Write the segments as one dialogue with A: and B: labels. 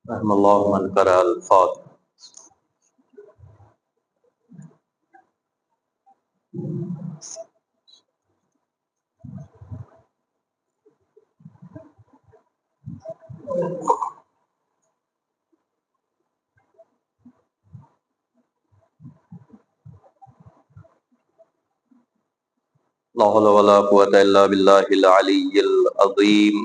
A: رحم اللہ من قرأ الفاتحہ. لا حول ولا قوة الا باللہ العلی العظیم.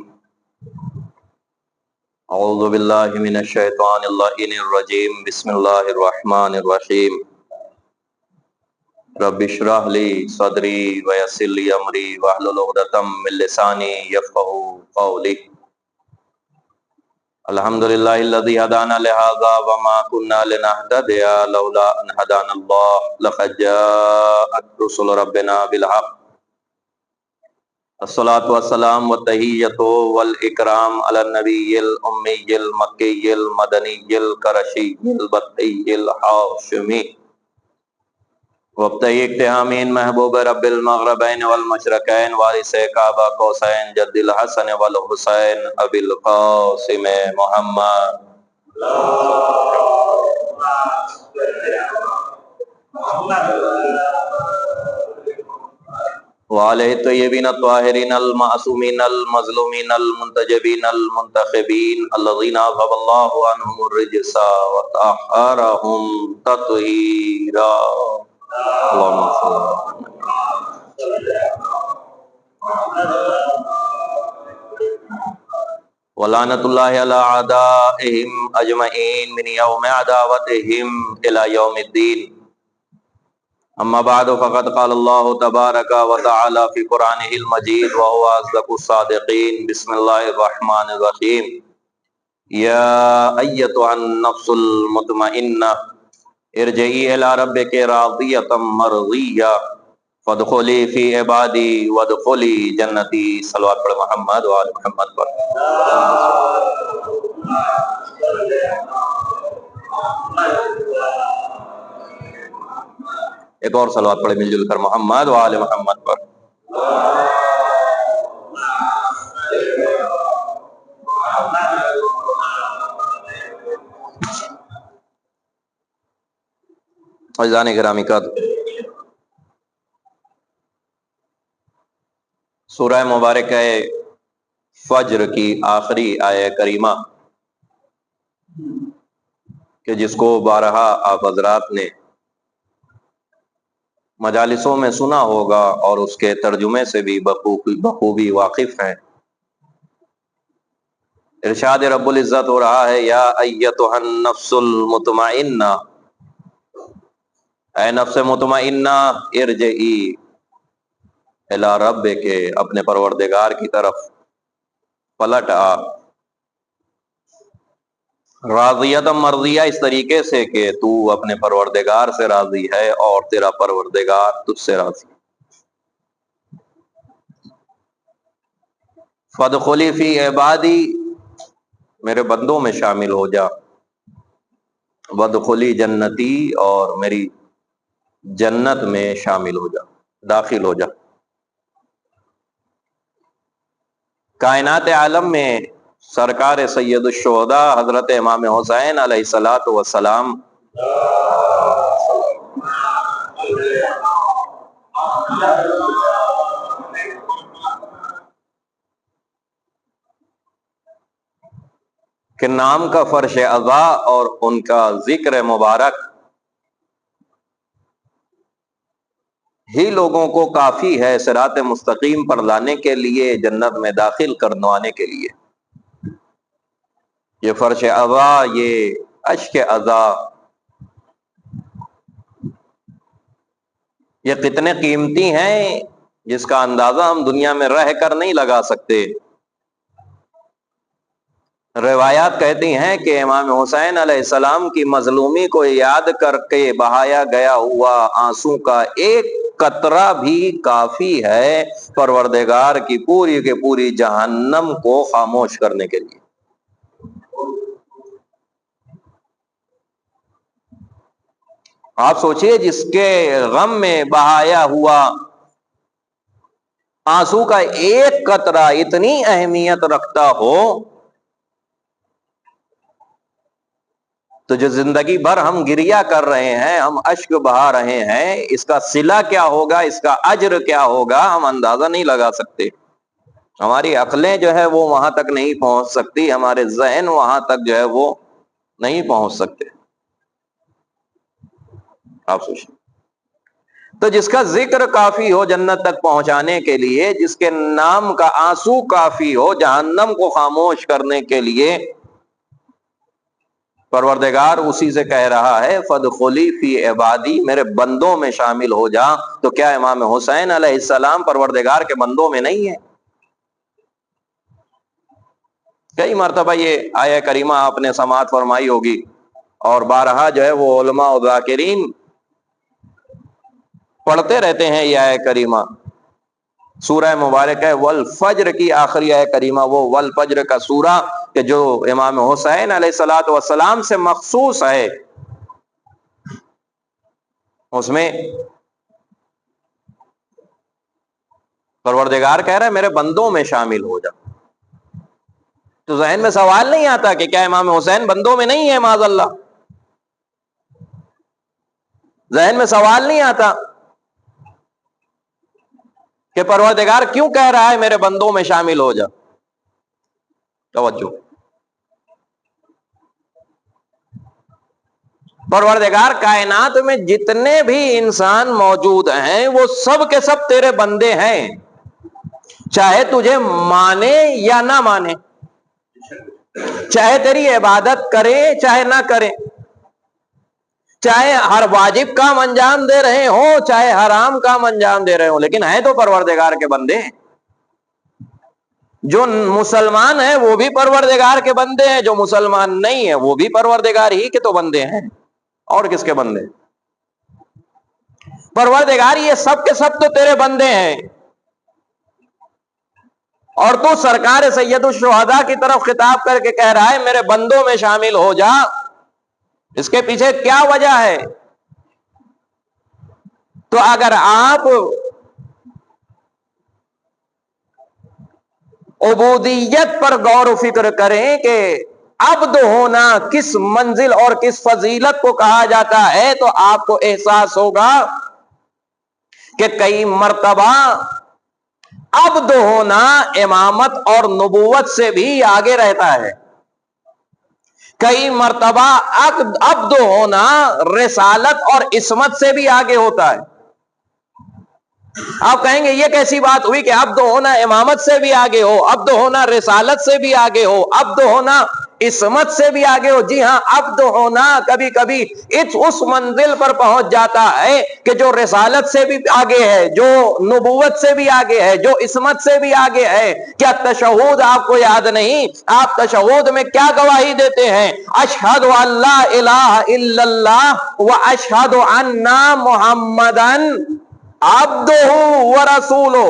A: اعوذ باللہ من الشیطان اللعین الرجیم. بسم اللہ الرحمن الرحیم. رب اشرح لی صدری ویسر لی امری واحلل عقدۃ من لسانی یفقهوا قولی. الحمدللہ الذی ہدانا لہذا وما كنا لنہتدی لولا ان ہدانا اللہ لقد جاءت رسل ربنا بالحق. الصلاۃ والسلام والتحیۃ والاکرام علی النبی الامی المکی المدنی القرشی البطی الحاشمی وابتہی اقتحامین محبوب رب المغربین والمشرقین وارث کعبہ قوسین جد الحسن والحسین ابی القاسم محمد وعلیہ الطیبین الطاہرین المعصومین المظلومین المنتجبین المنتخبین الذین اذهب اللہ عنہم الرجس وطہرہم تطہیرا. اللہم صل ولعنۃ اللہ علی اعدائہم اجمعین من یوم عداوتہم الی یوم الدین. اما بعد فقد قال اللہ تبارک وتعالی فی قرآنہ المجید وهو اصدق الصادقین. بسم اللہ الرحمن الرحیم. یا ایتھا النفس المطمئنہ ارجعی الی ربک راضیۃ مرضیہ فادخلی فی عبادی وادخلی جنتی. صلوات پڑھ محمد و آل محمد پر. ایک اور صلوات پڑھے مل جل کر محمد و آل محمد پر. عزیزان گرامی کا سورہ مبارکہ فجر کی آخری آیہ کریمہ کہ جس کو بارہا آپ حضرات نے مجالسوں میں سنا ہوگا اور اس کے ترجمے سے بھی بخوبی واقف ہیں. ارشاد رب العزت ہو رہا ہے یا ایتھا النفس المطمئنہ، اے نفس مطمئنہ، ارجعی الی ربک، اپنے پروردگار کی طرف پلٹ آ. راضیۃ مرضیہ اس طریقے سے کہ تو اپنے پروردگار سے راضی ہے اور تیرا پروردگار تجھ سے راضی. فادخلی فی عبادی، میرے بندوں میں شامل ہو جا. وادخلی جنتی، اور میری جنت میں شامل ہو جا، داخل ہو جا. کائنات عالم میں سرکار سید الشہداء حضرت امام حسین علیہ الصلوۃ والسلام کے نام کا فرش عزا اور ان کا ذکر مبارک ہی لوگوں کو کافی ہے صراط مستقیم پر لانے کے لیے، جنت میں داخل کروانے کے لیے. یہ فرش عزا، یہ اشک عزا، یہ کتنے قیمتی ہیں جس کا اندازہ ہم دنیا میں رہ کر نہیں لگا سکتے. روایات کہتی ہیں کہ امام حسین علیہ السلام کی مظلومی کو یاد کر کے بہایا گیا ہوا آنسو کا ایک قطرہ بھی کافی ہے پروردگار کی پوری جہنم کو خاموش کرنے کے لیے. آپ سوچئے جس کے غم میں بہایا ہوا آنسو کا ایک قطرہ اتنی اہمیت رکھتا ہو، تو جو زندگی بھر ہم گریا کر رہے ہیں، ہم اشک بہا رہے ہیں، اس کا صلہ کیا ہوگا، اس کا اجر کیا ہوگا، ہم اندازہ نہیں لگا سکتے۔ ہماری عقلیں جو ہے وہ وہاں تک نہیں پہنچ سکتی، ہمارے ذہن وہاں تک جو ہے وہ نہیں پہنچ سکتے۔ آپ سوچیں، تو جس کا ذکر کافی ہو جنت تک پہنچانے کے لیے، جس کے نام کا آنسو کافی ہو جہنم کو خاموش کرنے کے لیے، پروردگار اسی سے کہہ رہا ہے فَادْخُلِي فِي عِبَادِي، میرے بندوں میں شامل ہو جا۔ تو کیا امام حسین علیہ السلام پروردگار کے بندوں میں نہیں ہے؟ کئی مرتبہ یہ آیہ کریمہ آپ نے سماعت فرمائی ہوگی، اور بارہا جو ہے وہ علماء و ذاکرین پڑھتے رہتے ہیں یہ آیہ کریمہ۔ سورہ مبارک ہے والفجر کی آخری آیہ کریمہ، وہ والفجر کا سورہ کہ جو امام حسین علیہ الصلوۃ والسلام سے مخصوص ہے، اس میں پروردگار کہہ رہا ہے میرے بندوں میں شامل ہو جا۔ تو ذہن میں سوال نہیں آتا کہ کیا امام حسین بندوں میں نہیں ہے؟ معاذ اللہ، ذہن میں سوال نہیں آتا کہ پروردگار کیوں کہہ رہا ہے میرے بندوں میں شامل ہو جا؟ توجہ، پروردگار کائنات میں جتنے بھی انسان موجود ہیں وہ سب کے سب تیرے بندے ہیں، چاہے تجھے مانے یا نہ مانے، چاہے تیری عبادت کرے چاہے نہ کرے، چاہے ہر واجب کام انجام دے رہے ہوں چاہے حرام کام انجام دے رہے ہوں، لیکن ہیں تو پروردگار کے بندے ہیں۔ جو مسلمان ہیں وہ بھی پروردگار کے بندے ہیں، جو مسلمان نہیں ہیں وہ بھی پروردگار ہی کے تو بندے ہیں، اور کس کے بندے؟ پروردگار یہ سب کے سب تو تیرے بندے ہیں، اور تو سرکار سید الشہداء کی طرف خطاب کر کے کہہ رہا ہے میرے بندوں میں شامل ہو جا۔ اس کے پیچھے کیا وجہ ہے؟ تو اگر آپ عبودیت پر غور و فکر کریں کہ عبد ہونا کس منزل اور کس فضیلت کو کہا جاتا ہے، تو آپ کو احساس ہوگا کہ کئی مرتبہ عبد ہونا امامت اور نبوت سے بھی آگے رہتا ہے، کئی مرتبہ عبد ہونا رسالت اور عصمت سے بھی آگے ہوتا ہے۔ آپ کہیں گے یہ کیسی بات ہوئی کہ عبد ہونا امامت سے بھی آگے ہو، عبد ہونا رسالت سے بھی آگے ہو، عبد ہونا عصمت سے بھی آگے ہو؟ جی ہاں، عبد ہونا کبھی کبھی اس منزل پر پہنچ جاتا ہے کہ جو رسالت سے بھی آگے ہے، جو نبوت سے بھی آگے ہے، جو عصمت سے بھی آگے ہے۔ کیا تشہود آپ کو یاد نہیں؟ آپ تشہود میں کیا گواہی دیتے ہیں؟ اشہد ان لا الہ الا اللہ و اشہد ان محمدن عبدہ و رسولہ۔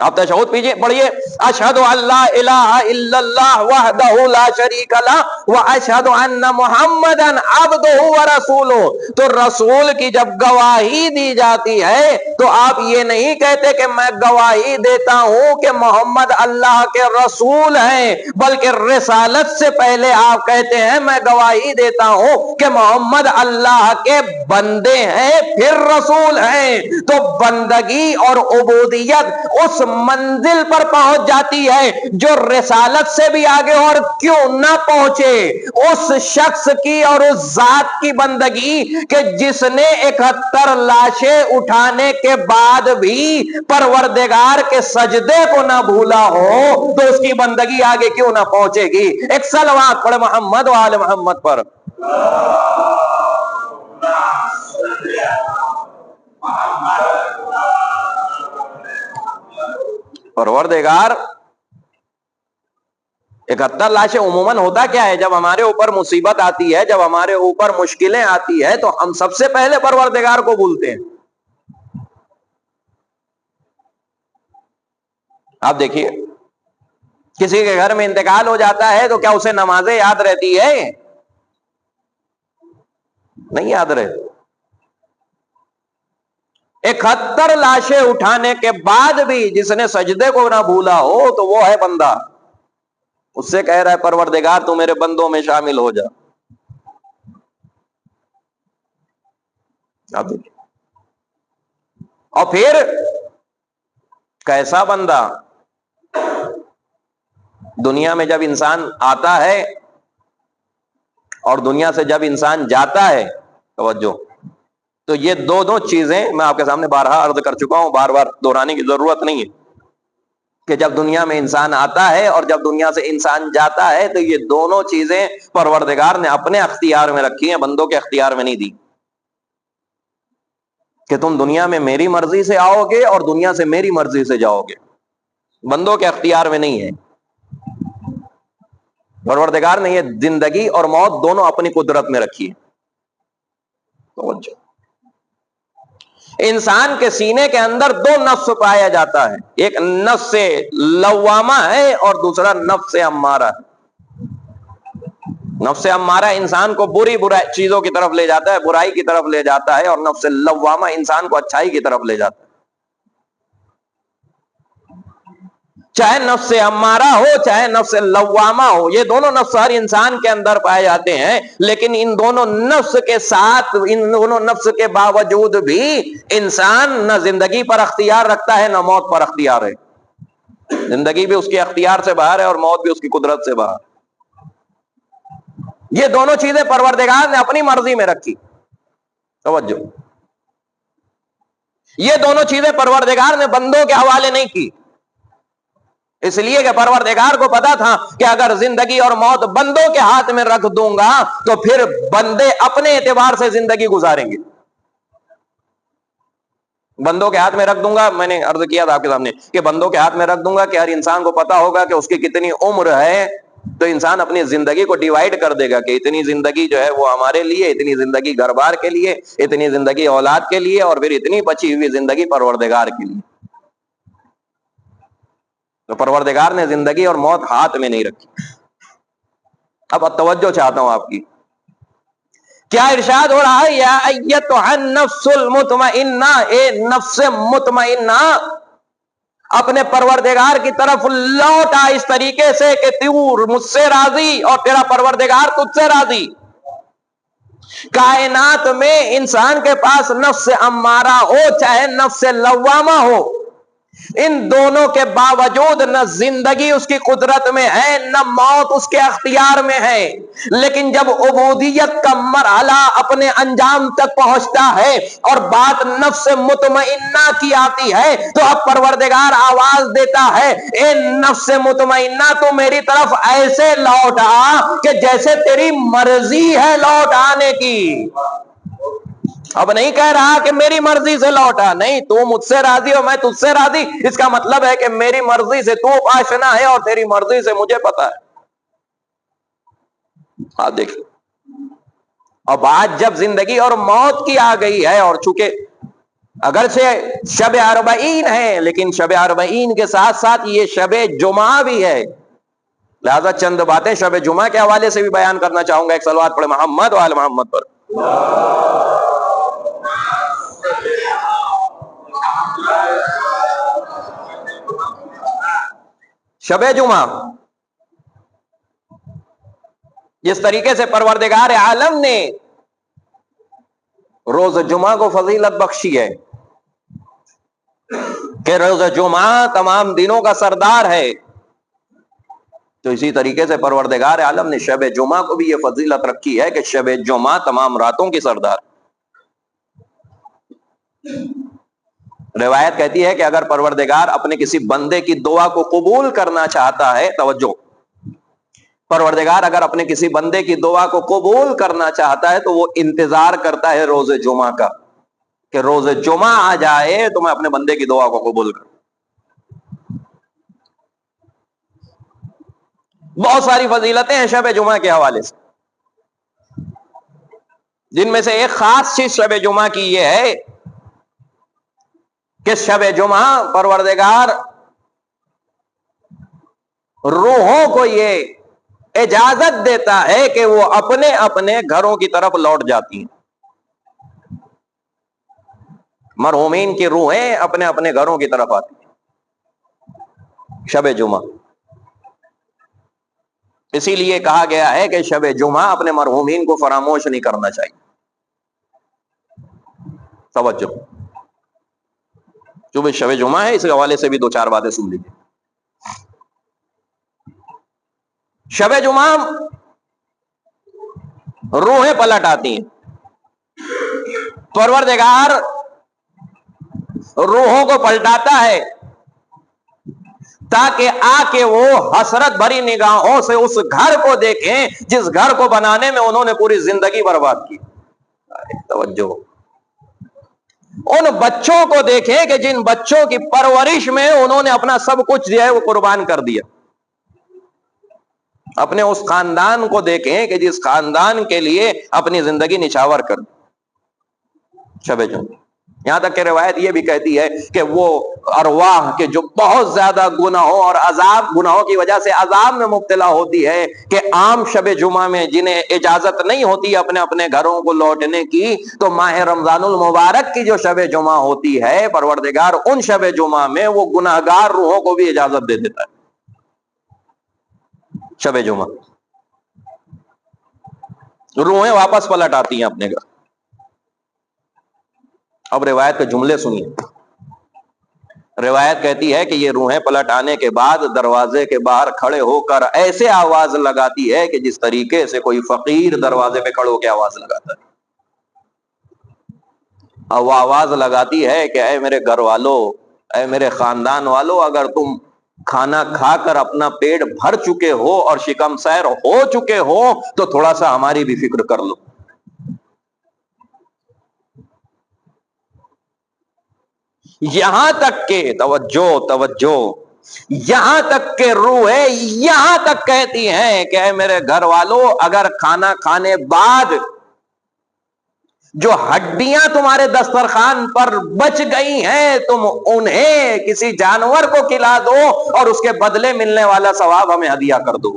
A: آپ تشہود پڑھیے، اشہد ان لا الہ الا اللہ وحدہ لا شریک لہ و اشہد ان محمدا عبدہ و رسولہ۔ تو رسول کی جب گواہی دی جاتی ہے تو آپ یہ نہیں کہتے کہ میں گواہی دیتا ہوں کہ محمد اللہ کے رسول ہیں، بلکہ رسالت سے پہلے آپ کہتے ہیں میں گواہی دیتا ہوں کہ محمد اللہ کے بندے ہیں پھر رسول ہیں۔ تو بندگی اور عبودیت اس منزل پر پہنچ جاتی ہے جو رسالت سے بھی آگے، اور کیوں نہ پہنچے اس شخص کی اور اس ذات کی بندگی کہ جس نے 71 لاشیں اٹھانے کے بعد بھی پروردگار کے سجدے کو نہ بھولا ہو، تو اس کی بندگی آگے کیوں نہ پہنچے گی؟ ایک صلوات پڑھ محمد و آل محمد پر۔ پروردگار 71 لاشیں عموماً ہوتا کیا ہے؟ جب ہمارے اوپر مصیبت آتی ہے، جب ہمارے اوپر مشکلیں آتی ہے، تو ہم سب سے پہلے پروردگار کو بھولتے ہیں۔ آپ دیکھیے، کسی کے گھر میں انتقال ہو جاتا ہے تو کیا اسے نمازیں یاد رہتی ہے؟ نہیں یاد رہے. 71 لاشیں اٹھانے کے بعد بھی جس نے سجدے کو نہ بھولا ہو تو وہ ہے بندہ. اس سے کہہ رہا ہے پروردگار تو میرے بندوں میں شامل ہو جا. آپ دیکھیں. اور پھر کیسا بندہ. دنیا میں جب انسان آتا ہے اور دنیا سے جب انسان جاتا ہے، توجہ، تو یہ دو چیزیں میں آپ کے سامنے بارہا عرض کر چکا ہوں، بار بار دہرانے کی ضرورت نہیں ہے کہ جب دنیا میں انسان آتا ہے اور جب دنیا سے انسان جاتا ہے تو یہ دونوں چیزیں پروردگار نے اپنے اختیار میں رکھی ہیں، بندوں کے اختیار میں نہیں دی کہ تم دنیا میں میری مرضی سے آؤ گے اور دنیا سے میری مرضی سے جاؤ گے. بندوں کے اختیار میں نہیں ہے. پروردگار نے یہ زندگی اور موت دونوں اپنی قدرت میں رکھی ہے. توجہ. انسان کے سینے کے اندر دو نفس پایا جاتا ہے، ایک نفس لوامہ ہے اور دوسرا نفس امارہ. نفس امارہ انسان کو بری چیزوں کی طرف لے جاتا ہے، برائی کی طرف لے جاتا ہے، اور نفس لوامہ انسان کو اچھائی کی طرف لے جاتا ہے. چاہے نفس امارہ ہو چاہے نفس لوامہ ہو، یہ دونوں نفس ہر انسان کے اندر پائے جاتے ہیں، لیکن ان دونوں نفس کے ساتھ، ان دونوں نفس کے باوجود بھی انسان نہ زندگی پر اختیار رکھتا ہے نہ موت پر اختیار ہے. زندگی بھی اس کے اختیار سے باہر ہے اور موت بھی اس کی قدرت سے باہر. یہ دونوں چیزیں پروردگار نے اپنی مرضی میں رکھی. توجہ. یہ دونوں چیزیں پروردگار نے بندوں کے حوالے نہیں کی، اس لیے کہ پروردگار کو پتا تھا کہ اگر زندگی اور موت بندوں کے ہاتھ میں رکھ دوں گا تو پھر بندے اپنے اعتبار سے زندگی گزاریں گے. بندوں کے ہاتھ میں رکھ دوں گا، میں نے عرض کیا تھا آپ کے سامنے کہ بندوں کے ہاتھ میں رکھ دوں گا کہ ہر انسان کو پتا ہوگا کہ اس کی کتنی عمر ہے، تو انسان اپنی زندگی کو ڈیوائیڈ کر دے گا کہ اتنی زندگی جو ہے وہ ہمارے لیے، اتنی زندگی گھر بار کے لیے، اتنی زندگی اولاد کے لیے، اور پھر اتنی بچی ہوئی زندگی پروردگار کے لیے. تو پروردگار نے زندگی اور موت ہاتھ میں نہیں رکھی. اب توجہ چاہتا ہوں آپ کی. کیا ارشاد ہو رہا ہے؟ یا ایتھا النفس المطمئنہ، اے نفس مطمئنہ اپنے پروردگار کی طرف لوٹ آ اس طریقے سے کہ تو مجھ سے راضی اور تیرا پروردگار تجھ سے راضی. کائنات میں انسان کے پاس نفس امارہ ہو چاہے نفس لوامہ ہو، ان دونوں کے باوجود نہ زندگی اس کی قدرت میں ہے نہ موت اس کے اختیار میں ہے. لیکن جب عبودیت کا مرحلہ اپنے انجام تک پہنچتا ہے اور بات نفس مطمئنہ کی آتی ہے تو اب پروردگار آواز دیتا ہے، اے نفس مطمئنہ تو میری طرف ایسے لوٹ آ کہ جیسے تیری مرضی ہے لوٹ آنے کی. اب نہیں کہہ رہا کہ میری مرضی سے لوٹا، نہیں، تو مجھ سے راضی ہو میں تجھ سے راضی. اس کا مطلب ہے کہ میری مرضی سے تو آشنا ہے اور تیری مرضی سے مجھے پتا ہے. آپ دیکھیں. اب آج جب زندگی اور موت کی آ گئی ہے، اور چونکہ اگرچہ شب اربعین ہے لیکن شب اربعین کے ساتھ ساتھ یہ شب جمعہ بھی ہے، لہذا چند باتیں شب جمعہ کے حوالے سے بھی بیان کرنا چاہوں گا. ایک صلوات پڑھے محمد و آل محمد پر. شب جمعہ جس طریقے سے پروردگار عالم نے روز جمعہ کو فضیلت بخشی ہے کہ روز جمعہ تمام دنوں کا سردار ہے، تو اسی طریقے سے پروردگار عالم نے شب جمعہ کو بھی یہ فضیلت رکھی ہے کہ شب جمعہ تمام راتوں کی سردار. روایت کہتی ہے کہ اگر پروردگار اپنے کسی بندے کی دعا کو قبول کرنا چاہتا ہے، توجہ، پروردگار اگر اپنے کسی بندے کی دعا کو قبول کرنا چاہتا ہے تو وہ انتظار کرتا ہے روز جمعہ کا کہ روز جمعہ آ جائے تو میں اپنے بندے کی دعا کو قبول کروں. بہت ساری فضیلتیں ہیں شب جمعہ کے حوالے سے، جن میں سے ایک خاص چیز شب جمعہ کی یہ ہے کہ شب جمعہ پروردگار روحوں کو یہ اجازت دیتا ہے کہ وہ اپنے اپنے گھروں کی طرف لوٹ جاتی ہیں. مرحومین کی روحیں اپنے اپنے گھروں کی طرف آتی ہیں شب جمعہ. اسی لیے کہا گیا ہے کہ شب جمعہ اپنے مرحومین کو فراموش نہیں کرنا چاہیے. توجہ، جو بھی شب جمعہ ہے اس حوالے سے بھی دو چار باتیں سن لیجیے. شب جمعہ روحیں پلٹ آتی ہیں. پروردگار روحوں کو پلٹاتا ہے تاکہ آ کے وہ حسرت بھری نگاہوں سے اس گھر کو دیکھیں جس گھر کو بنانے میں انہوں نے پوری زندگی برباد کی. توجہ، ان بچوں کو دیکھیں کہ جن بچوں کی پرورش میں انہوں نے اپنا سب کچھ جو ہے وہ قربان کر دیا. اپنے اس خاندان کو دیکھیں کہ جس خاندان کے لیے اپنی زندگی نچھاور کر دی. شب جمعہ، یہاں تک کہ روایت یہ بھی کہتی ہے کہ وہ ارواح کے جو بہت زیادہ گناہوں اور گناہوں کی وجہ سے عذاب میں مبتلا ہوتی ہے کہ عام شب جمعہ میں جنہیں اجازت نہیں ہوتی اپنے اپنے گھروں کو لوٹنے کی، تو ماہ رمضان المبارک کی جو شب جمعہ ہوتی ہے پروردگار ان شب جمعہ میں وہ گناہگار روحوں کو بھی اجازت دے دیتا ہے. شب جمعہ روحیں واپس پلٹ آتی ہیں اپنے گھر. اب روایت کے جملے سنیے. روایت کہتی ہے کہ یہ روحیں پلٹ آنے کے بعد دروازے کے باہر کھڑے ہو کر ایسے آواز لگاتی ہے کہ جس طریقے سے کوئی فقیر دروازے پہ کھڑے ہو کے آواز لگاتا ہے. اور وہ آواز لگاتی ہے کہ اے میرے گھر والوں، اے میرے خاندان والوں، اگر تم کھانا کھا کر اپنا پیٹ بھر چکے ہو اور شکم سیر ہو چکے ہو تو تھوڑا سا ہماری بھی فکر کر لو. یہاں تک کہ توجہ یہاں تک کہ روحیں یہاں تک کہتی ہیں کہ اے میرے گھر والوں، اگر کھانا کھانے بعد جو ہڈیاں تمہارے دسترخوان پر بچ گئی ہیں تم انہیں کسی جانور کو کھلا دو اور اس کے بدلے ملنے والا ثواب ہمیں ہدیہ کر دو.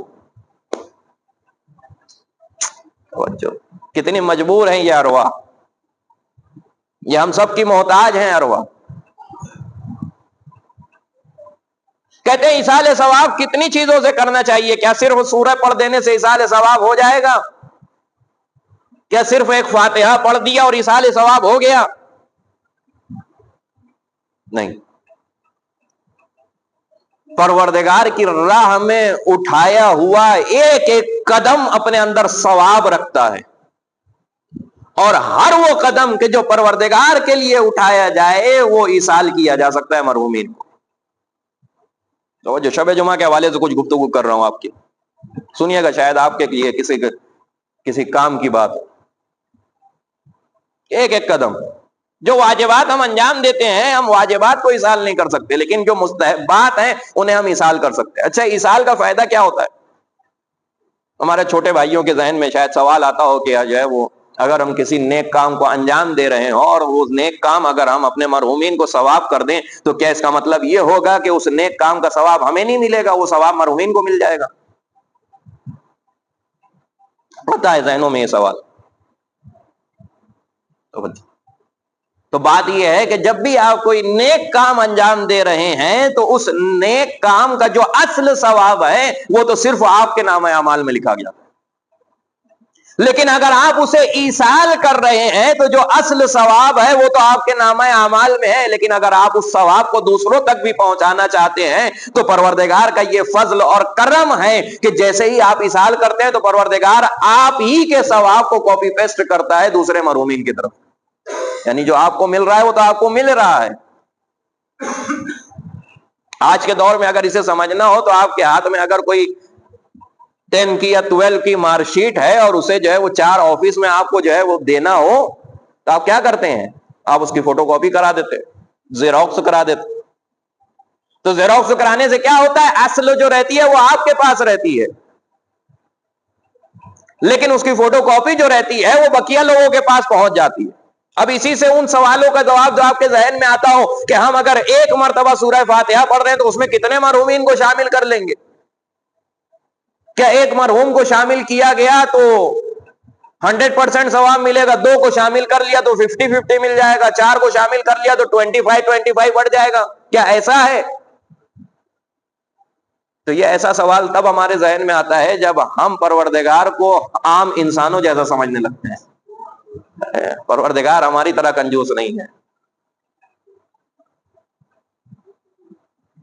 A: کتنی مجبور ہیں یہ ارواح، یہ ہم سب کی محتاج ہیں ارواح. کہتے ہیں ایصال ثواب کتنی چیزوں سے کرنا چاہیے. کیا صرف سورہ پڑھ دینے سے ایصال ثواب ہو جائے گا؟ کیا صرف ایک فاتحہ پڑھ دیا اور ایصال ثواب ہو گیا؟ نہیں. پروردگار کی راہ میں اٹھایا ہوا ایک ایک قدم اپنے اندر ثواب رکھتا ہے، اور ہر وہ قدم کہ جو پروردگار کے لیے اٹھایا جائے وہ ایصال کیا جا سکتا ہے مرحومین کو. تو جو شب جمعہ کے حوالے سے کچھ گفتگو کر رہا ہوں آپ کی، سنیے گا، شاید آپ کے لیے کسی کام کی بات. ایک ایک قدم جو واجبات ہم انجام دیتے ہیں، ہم واجبات کو ایصال نہیں کر سکتے، لیکن جو مستحبات ہیں انہیں ہم ایصال کر سکتے ہیں. اچھا، ایصال کا فائدہ کیا ہوتا ہے؟ ہمارے چھوٹے بھائیوں کے ذہن میں شاید سوال آتا ہو کہ جو ہے وہ اگر ہم کسی نیک کام کو انجام دے رہے ہوں اور وہ نیک کام اگر ہم اپنے مرحومین کو ثواب کر دیں تو کیا اس کا مطلب یہ ہوگا کہ اس نیک کام کا ثواب ہمیں نہیں ملے گا، وہ ثواب مرحومین کو مل جائے گا؟ ہوتا ہے ذہنوں میں یہ سوال. تو بات یہ ہے کہ جب بھی آپ کوئی نیک کام انجام دے رہے ہیں تو اس نیک کام کا جو اصل ثواب ہے وہ تو صرف آپ کے نامہ اعمال میں لکھا گیا. لیکن اگر آپ اسے ایصال کر رہے ہیں تو جو اصل ثواب ہے وہ تو آپ کے نامہ اعمال میں ہے، لیکن اگر آپ اس ثواب کو دوسروں تک بھی پہنچانا چاہتے ہیں تو پروردگار کا یہ فضل اور کرم ہے کہ جیسے ہی آپ ایصال کرتے ہیں تو پروردگار آپ ہی کے ثواب کو کاپی پیسٹ کرتا ہے دوسرے مرحومین کی طرف. یعنی جو آپ کو مل رہا ہے وہ تو آپ کو مل رہا ہے. آج کے دور میں اگر اسے سمجھنا ہو تو آپ کے ہاتھ میں اگر کوئی 10 کی یا 12 کی مارک شیٹ ہے اور اسے جو ہے وہ 4 آفس میں آپ کو جو ہے وہ دینا ہو تو آپ کیا کرتے ہیں؟ آپ اس کی فوٹو کاپی کرا دیتے، زیروکس کرا دیتے. تو زیروکس کرانے سے کیا ہوتا ہے؟ اصل جو رہتی ہے وہ آپ کے پاس رہتی ہے، لیکن اس کی فوٹو کاپی جو رہتی ہے وہ بقیہ لوگوں کے پاس پہنچ جاتی ہے. اب اسی سے ان سوالوں کا جواب جو آپ کے ذہن میں آتا ہو کہ ہم اگر ایک مرتبہ سورہ فاتحہ پڑھ رہے ہیں تو اس میں کتنے مرحومین کو شامل کر لیں گے؟ کیا ایک مرحوم کو شامل کیا گیا تو 100% ثواب ملے گا. 2 کو شامل کر لیا تو 50-50 مل جائے گا, 4 کو شامل کر لیا تو 25-25 بڑھ جائے گا. کیا ایسا ہے؟ تو یہ ایسا سوال تب ہمارے ذہن میں آتا ہے جب ہم پروردگار کو عام انسانوں جیسا سمجھنے لگتے ہیں. پروردگار ہماری طرح کنجوس نہیں ہے.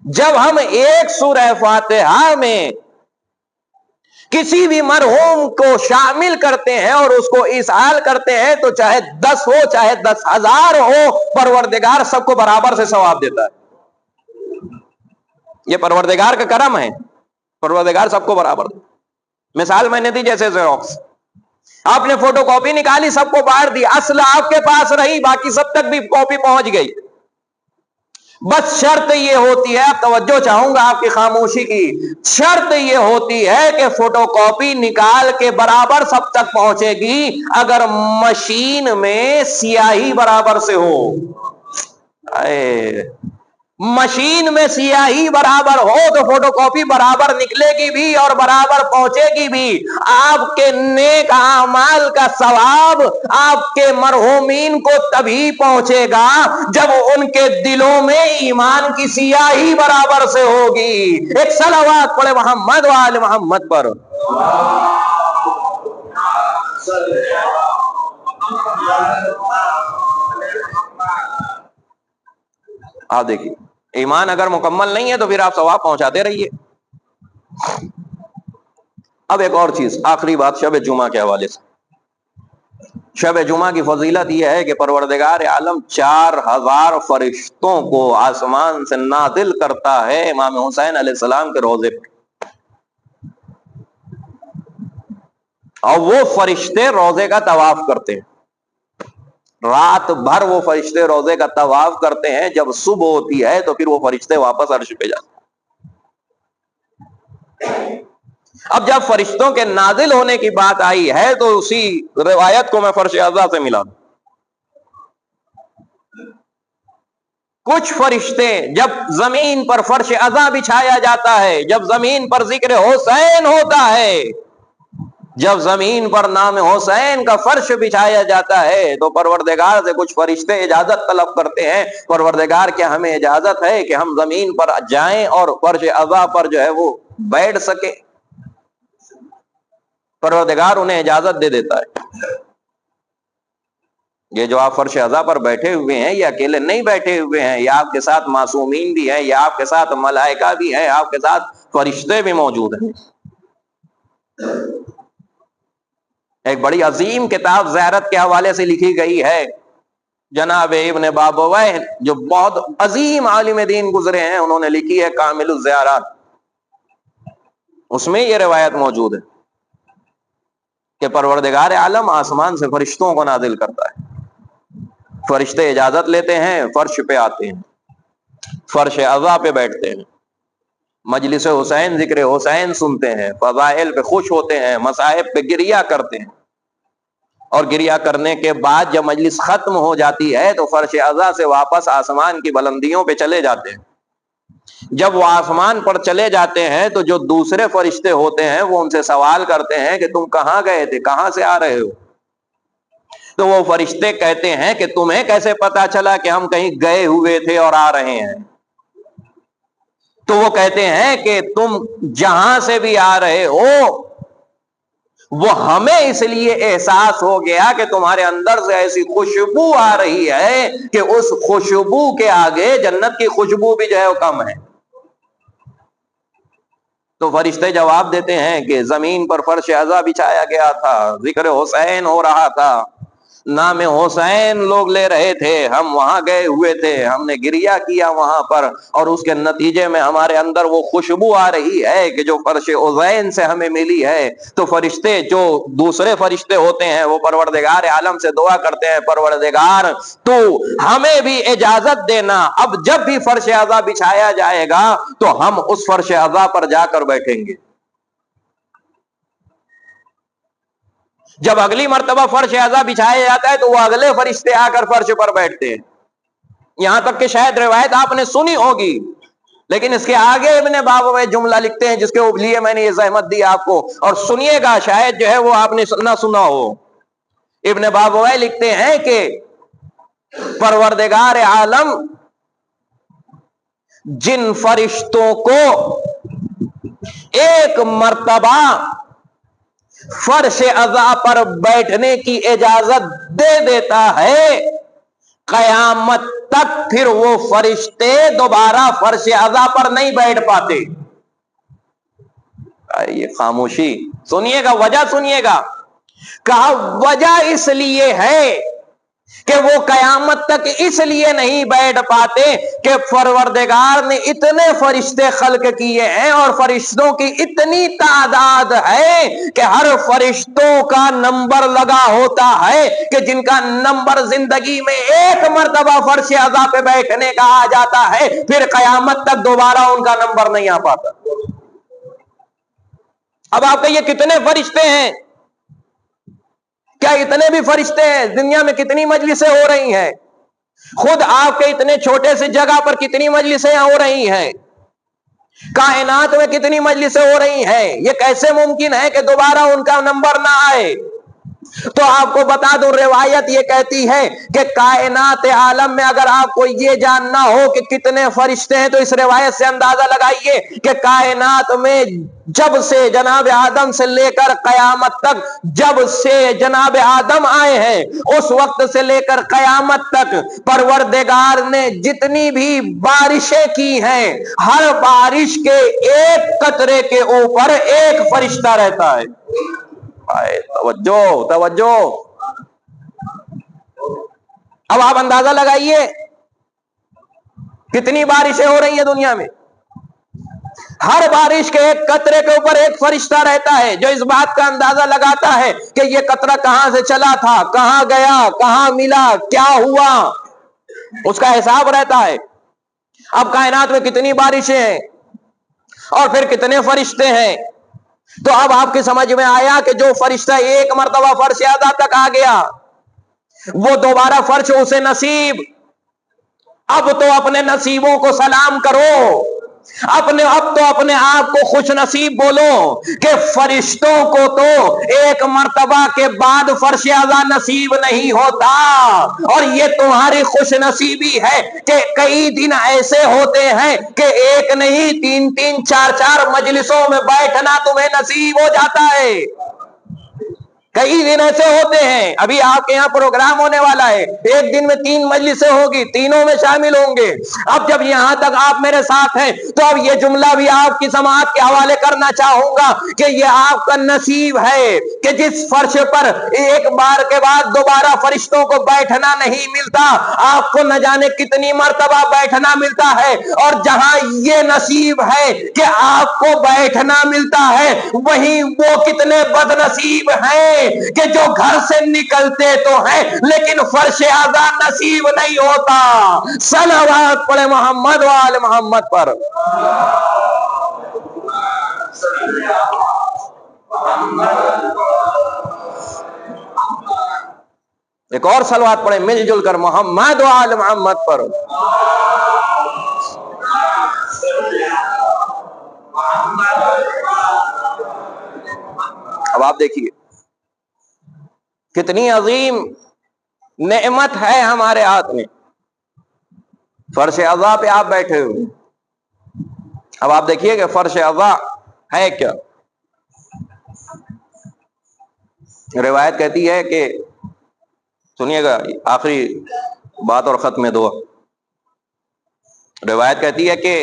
A: جب ہم ایک سورہ فاتحہ میں کسی بھی مرحوم کو شامل کرتے ہیں اور اس کو اسال کرتے ہیں تو چاہے 10 ہو چاہے 10,000 ہو, پروردگار سب کو برابر سے ثواب دیتا ہے. یہ پروردگار کا کرم ہے. پروردگار سب کو برابر دیتا. مثال میں نے دی جیسے زیروکس, آپ نے فوٹو کاپی نکالی, سب کو بانٹ دی, اصل آپ کے پاس رہی, باقی سب تک بھی کاپی پہنچ گئی. بس شرط یہ ہوتی ہے, توجہ چاہوں گا آپ کی خاموشی کی, شرط یہ ہوتی ہے کہ فوٹو کاپی نکال کے برابر سب تک پہنچے گی اگر مشین میں سیاہی برابر سے ہو. مشین میں سیاہی برابر ہو تو فوٹو کاپی برابر نکلے گی بھی اور برابر پہنچے گی بھی. آپ کے نیک اعمال کا ثواب آپ کے مرحومین کو تبھی پہنچے گا جب ان کے دلوں میں ایمان کی سیاہی برابر سے ہوگی. ایک صلوات پڑھے محمد وآل محمد پر. آپ دیکھیے, ایمان اگر مکمل نہیں ہے تو پھر آپ ثواب پہنچاتے رہیے. اب ایک اور چیز, آخری بات شب جمعہ کے حوالے سے. شب جمعہ کی فضیلت یہ ہے کہ پروردگار عالم 4,000 فرشتوں کو آسمان سے نازل کرتا ہے امام حسین علیہ السلام کے روضے پہ, اور وہ فرشتے روضے کا طواف کرتے ہیں. رات بھر وہ فرشتے روضے کا طواف کرتے ہیں. جب صبح ہوتی ہے تو پھر وہ فرشتے واپس عرش پہ جاتے ہیں. اب جب فرشتوں کے نازل ہونے کی بات آئی ہے تو اسی روایت کو میں فرش اعضا سے ملا دوں. کچھ فرشتے جب زمین پر فرش اعضا بچھایا جاتا ہے, جب زمین پر ذکر حسین ہوتا ہے, جب زمین پر نام حسین کا فرش بچھایا جاتا ہے تو پروردگار سے کچھ فرشتے اجازت طلب کرتے ہیں, پروردگار کیا ہمیں اجازت ہے کہ ہم زمین پر جائیں اور فرش اعضا پر جو ہے وہ بیٹھ سکے؟ پروردگار انہیں اجازت دے دیتا ہے. یہ جو آپ فرش اعضا پر بیٹھے ہوئے ہیں یہ اکیلے نہیں بیٹھے ہوئے ہیں, یہ آپ کے ساتھ معصومین بھی ہیں, یہ آپ کے ساتھ ملائکہ بھی ہیں, آپ کے ساتھ فرشتے بھی موجود ہیں. ایک بڑی عظیم کتاب زیارت کے حوالے سے لکھی گئی ہے, جناب ابن بابویہ جو بہت عظیم عالم دین گزرے ہیں, انہوں نے لکھی ہے کامل الزیارات. اس میں یہ روایت موجود ہے کہ پروردگار عالم آسمان سے فرشتوں کو نازل کرتا ہے. فرشتے اجازت لیتے ہیں, فرش پہ آتے ہیں, فرش اعضا پہ بیٹھتے ہیں, مجلس حسین ذکر حسین سنتے ہیں, فضائل پہ خوش ہوتے ہیں, مصائب پہ گریہ کرتے ہیں, اور گریہ کرنے کے بعد جب مجلس ختم ہو جاتی ہے تو فرش اعضا سے واپس آسمان کی بلندیوں پہ چلے جاتے ہیں. جب وہ آسمان پر چلے جاتے ہیں تو جو دوسرے فرشتے ہوتے ہیں وہ ان سے سوال کرتے ہیں کہ تم کہاں گئے تھے, کہاں سے آ رہے ہو؟ تو وہ فرشتے کہتے ہیں کہ تمہیں کیسے پتا چلا کہ ہم کہیں گئے ہوئے تھے اور آ رہے ہیں؟ تو وہ کہتے ہیں کہ تم جہاں سے بھی آ رہے ہو وہ ہمیں اس لیے احساس ہو گیا کہ تمہارے اندر سے ایسی خوشبو آ رہی ہے کہ اس خوشبو کے آگے جنت کی خوشبو بھی جو ہے وہ کم ہے. تو فرشتے جواب دیتے ہیں کہ زمین پر فرش اعضا بچھایا گیا تھا, ذکر حسین ہو رہا تھا, نام حسین لوگ لے رہے تھے, ہم وہاں گئے ہوئے تھے, ہم نے گریہ کیا وہاں پر, اور اس کے نتیجے میں ہمارے اندر وہ خوشبو آ رہی ہے کہ جو فرش حسین سے ہمیں ملی ہے. تو فرشتے جو دوسرے فرشتے ہوتے ہیں وہ پروردگار عالم سے دعا کرتے ہیں, پروردگار تو ہمیں بھی اجازت دینا, اب جب بھی فرش اعضا بچھایا جائے گا تو ہم اس فرش اعضا پر جا کر بیٹھیں گے. جب اگلی مرتبہ فرش اعضا بچھایا جاتا ہے تو وہ اگلے فرشتے آ کر فرش پر بیٹھتے ہیں. یہاں تک کہ شاید روایت آپ نے سنی ہوگی, لیکن اس کے آگے ابن بابویہ جملہ لکھتے ہیں جس کے لیے میں نے یہ زحمت دی آپ کو, اور سنیے گا, شاید جو ہے وہ آپ نے نہ سنا ہو. ابن بابوی لکھتے ہیں کہ پروردگار عالم جن فرشتوں کو ایک مرتبہ فرش عزا پر بیٹھنے کی اجازت دے دیتا ہے، قیامت تک پھر وہ فرشتے دوبارہ فرش عزا پر نہیں بیٹھ پاتے۔ یہ خاموشی سنیے گا، وجہ سنیے گا۔ کہا وجہ اس لیے ہے کہ وہ قیامت تک اس لیے نہیں بیٹھ پاتے کہ پروردگار نے اتنے فرشتے خلق کیے ہیں اور فرشتوں کی اتنی تعداد ہے کہ ہر فرشتوں کا نمبر لگا ہوتا ہے کہ جن کا نمبر زندگی میں ایک مرتبہ فرش عزا پہ بیٹھنے کا آ جاتا ہے، پھر قیامت تک دوبارہ ان کا نمبر نہیں آ پاتا۔ اب آپ کہیے کتنے فرشتے ہیں؟ کیا اتنے بھی فرشتے ہیں؟ دنیا میں کتنی مجلسیں ہو رہی ہیں، خود آپ کے اتنے چھوٹے سے جگہ پر کتنی مجلسیں ہو رہی ہیں، کائنات میں کتنی مجلسیں ہو رہی ہیں، یہ کیسے ممکن ہے کہ دوبارہ ان کا نمبر نہ آئے؟ تو آپ کو بتا دوں، روایت یہ کہتی ہے کہ کائنات عالم میں اگر آپ کو یہ جاننا ہو کہ کتنے فرشتے ہیں تو اس روایت سے اندازہ لگائیے کہ کائنات میں جب سے جناب آدم سے لے کر قیامت تک، جب سے جناب آدم آئے ہیں اس وقت سے لے کر قیامت تک پروردگار نے جتنی بھی بارشیں کی ہیں، ہر بارش کے ایک قطرے کے اوپر ایک فرشتہ رہتا ہے۔ توجہ توجہ، اب آپ اندازہ لگائیے کتنی بارشیں ہو رہی ہیں دنیا میں، ہر بارش کے ایک قطرے کے اوپر ایک فرشتہ رہتا ہے جو اس بات کا اندازہ لگاتا ہے کہ یہ قطرہ کہاں سے چلا تھا، کہاں گیا، کہاں ملا، کیا ہوا، اس کا حساب رہتا ہے۔ اب کائنات میں کتنی بارشیں ہیں اور پھر کتنے فرشتے ہیں، تو اب آپ کی سمجھ میں آیا کہ جو فرشتہ ایک مرتبہ فرش اعلیٰ تک آ گیا وہ دوبارہ فرش اسے نصیب۔ اب تو اپنے نصیبوں کو سلام کرو، اب تو اپنے آپ کو خوش نصیب بولو کہ فرشتوں کو تو ایک مرتبہ کے بعد فرش اعلیٰ نصیب نہیں ہوتا، اور یہ تمہاری خوش نصیبی ہے کہ کئی دن ایسے ہوتے ہیں کہ ایک نہیں تین تین چار چار مجلسوں میں بیٹھنا تمہیں نصیب ہو جاتا ہے۔ کئی دن ایسے ہوتے ہیں، ابھی آپ کے یہاں پروگرام ہونے والا ہے، ایک دن میں 3 مجلسیں ہوگی، تینوں میں شامل ہوں گے۔ اب جب یہاں تک آپ میرے ساتھ ہیں تو اب یہ جملہ بھی آپ کی سماعت کے حوالے کرنا چاہوں گا کہ یہ آپ کا نصیب ہے کہ جس فرش پر ایک بار کے بعد دوبارہ فرشتوں کو بیٹھنا نہیں ملتا، آپ کو نہ جانے کتنی مرتبہ بیٹھنا ملتا ہے، اور جہاں یہ نصیب ہے کہ آپ کو بیٹھنا ملتا ہے، وہیں وہ کتنے بد نصیب ہیں کہ جو گھر سے نکلتے تو ہیں لیکن فرش اعلیٰ نصیب نہیں ہوتا۔ صلوات پڑھے محمد و آل محمد پر۔ ایک اور صلوات پڑھے مل جل کر محمد و آل محمد پر۔ اب آپ دیکھیے کتنی عظیم نعمت ہے ہمارے ہاتھ میں، فرش اعلیٰ پہ آپ بیٹھے ہوئے۔ اب آپ دیکھیے کہ فرش اعلیٰ ہے کیا۔ روایت کہتی ہے کہ، سنیے گا آخری بات اور ختم دعا، روایت کہتی ہے کہ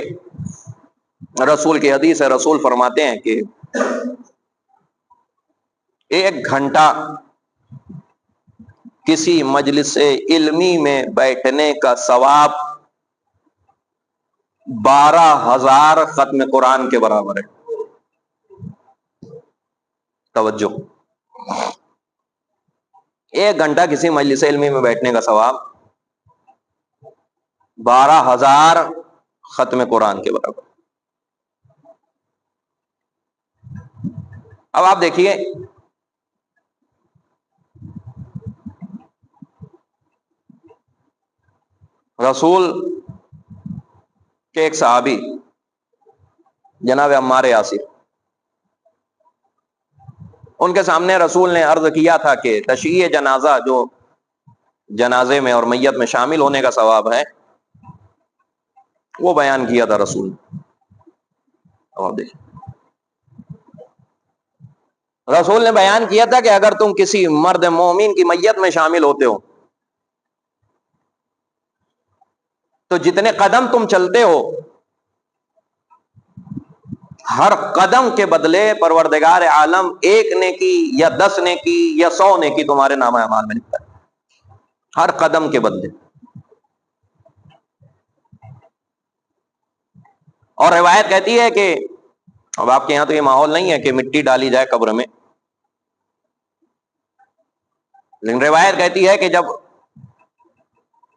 A: رسول کی حدیث ہے، رسول فرماتے ہیں کہ 1 گھنٹہ کسی مجلس علمی میں بیٹھنے کا ثواب 12,000 ختم قرآن کے برابر ہے۔ توجہ، 1 گھنٹہ کسی مجلس علمی میں بیٹھنے کا ثواب 12,000 ختم قرآن کے برابر۔ اب آپ دیکھیے رسول کے ایک صحابی جناب عمار یاسر ان کے سامنے رسول نے عرض کیا تھا کہ تشییع جنازہ جو جنازے میں اور میت میں شامل ہونے کا ثواب ہے وہ بیان کیا تھا رسول نے۔ اور دیکھیں رسول نے بیان کیا تھا کہ اگر تم کسی مرد مومن کی میت میں شامل ہوتے ہو تو جتنے قدم تم چلتے ہو ہر قدم کے بدلے پروردگار عالم 1 نیکی یا 10 نیکی یا 100 نیکی تمہارے نامہ اعمال میں لکھتا ہے، ہر قدم کے بدلے۔ اور روایت کہتی ہے کہ اب آپ کے یہاں تو یہ ماحول نہیں ہے کہ مٹی ڈالی جائے قبر میں، لیکن روایت کہتی ہے کہ جب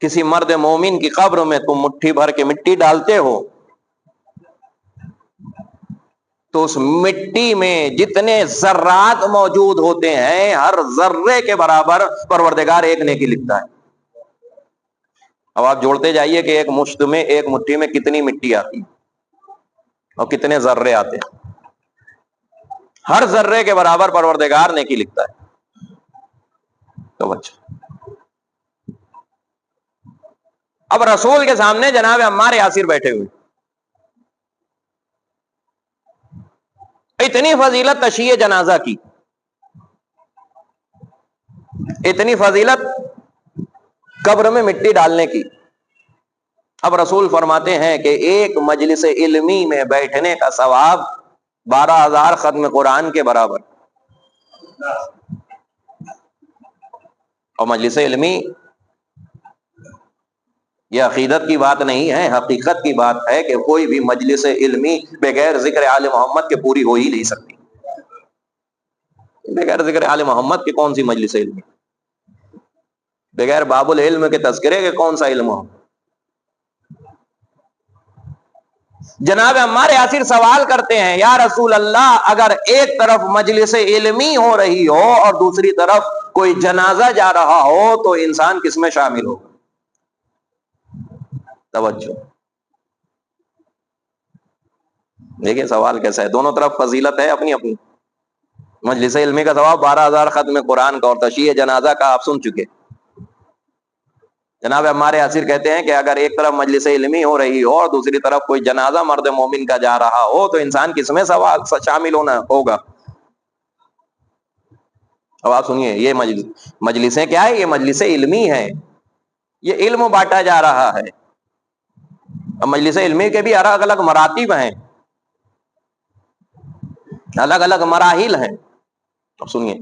A: کسی مرد مومن کی قبر میں تم مٹھی بھر کے مٹی ڈالتے ہو تو اس مٹی میں جتنے ذرات موجود ہوتے ہیں ہر ذرے کے برابر پروردگار 1 نیکی لکھتا ہے۔ اب آپ جوڑتے جائیے کہ ایک مشت میں ایک مٹھی میں کتنی مٹی آتی ہے اور کتنے ذرے آتے ہیں، ہر ذرے کے برابر پروردگار نیکی لکھتا ہے۔ تو بچہ اب رسول کے سامنے جناب عمار یاسر بیٹھے ہوئے، اتنی فضیلت تشییع جنازہ کی، اتنی فضیلت قبر میں مٹی ڈالنے کی۔ اب رسول فرماتے ہیں کہ ایک مجلس علمی میں بیٹھنے کا ثواب 12,000 ختم قرآن کے برابر۔ اور مجلس علمی یہ عقیدت کی بات نہیں ہے، حقیقت کی بات ہے کہ کوئی بھی مجلس علمی بغیر ذکر آل محمد کے پوری ہو ہی نہیں سکتی۔ بغیر ذکر آل محمد کی کون سی مجلس علمی، بغیر باب العلم کے تذکرے کے کون سا علم ہو۔ جناب عمار یاسر سوال کرتے ہیں، یا رسول اللہ اگر ایک طرف مجلس علمی ہو رہی ہو اور دوسری طرف کوئی جنازہ جا رہا ہو تو انسان کس میں شامل ہو؟ توجہ دیکھیں سوال کیسا ہے، دونوں طرف فضیلت ہے اپنی اپنی۔ مجلس علمی کا ثواب 12,000 ختم قرآن کا، اور تشییع جنازہ کا آپ سن چکے۔ جناب عمار یاسر کہتے ہیں کہ اگر ایک طرف مجلس علمی ہو رہی ہو اور دوسری طرف کوئی جنازہ مرد مومن کا جا رہا ہو تو انسان کس میں شامل ہونا ہوگا؟ اب آپ سنیے، یہ مجلسیں کیا ہے؟ یہ مجلس علمی ہے، یہ علم بانٹا جا رہا ہے۔ اب مجلس علمی کے بھی الگ الگ مراتب ہیں، الگ الگ مراحل ہیں۔ اب سنیے،